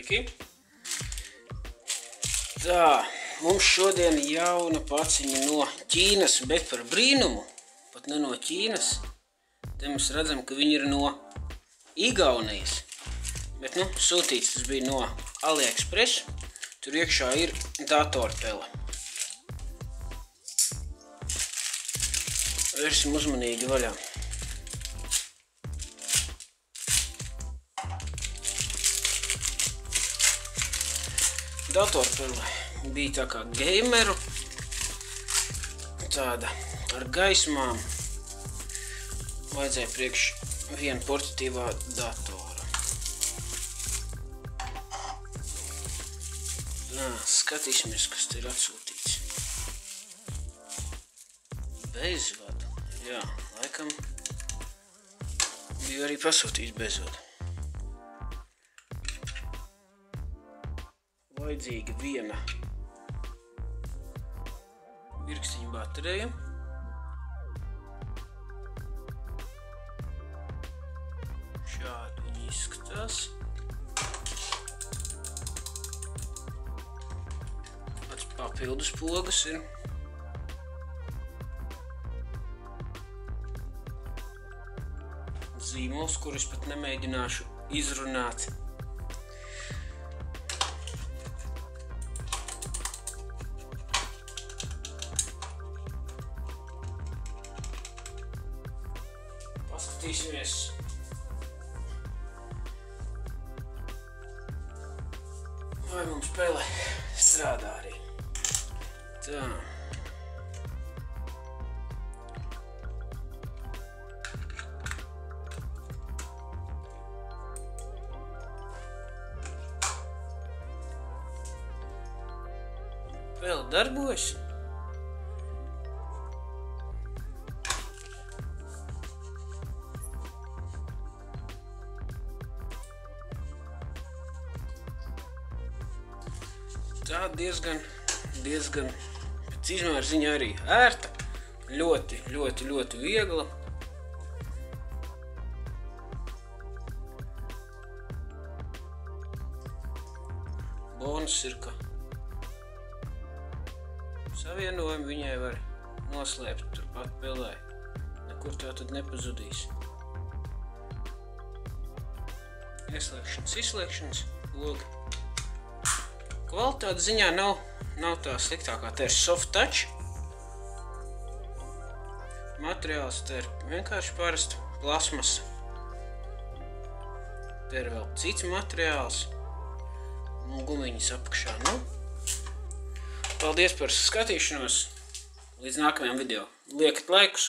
Sveiki! Tā, mums šodien jauna paciņa no Ķīnas, bet par brīnumu, pat ne no Ķīnas. Te mēs redzam, ka viņi ir no Igaunijas. Bet, sūtīts tas bija no AliExpress. Tur iekšā ir datorpele. Vērsim uzmanīgi vaļā. Datorpele bija tā kā gameru, tāda ar gaismām. Vajadzēja priekš viena portatīvā datora. Skatīsimies, kas te ir atsūtīts. Bezvadu. Jā, laikam bija arī pasūtīts bezvadu. Vajadzīga viena virkstiņa baterija. Šādi viņi izskatās. Papildus pogas ir. Zīmols, kurus pat nemēģināšu izrunāt. Paskatīsimies. Vai mums spēle strādā arī. Tā. Vēl darbojas. Tā diezgan pēc izmēra ziņā arī ērta, ļoti viegla. Bonus ir, ka savienojumu viņai var noslēpt turpat pelē. Nekur tā tad nepazudīs. Ieslēgšanas, izslēgšanas logi. Kvalitāte ziņā nav tā sliktākā. Te ir soft touch. Materiāls te ir vienkārši parasta plasmasa. Te ir vēl cits materiāls. Un gumiņas apakšā. Paldies par skatīšanos. Līdz nākamajam video. Liekat laikus.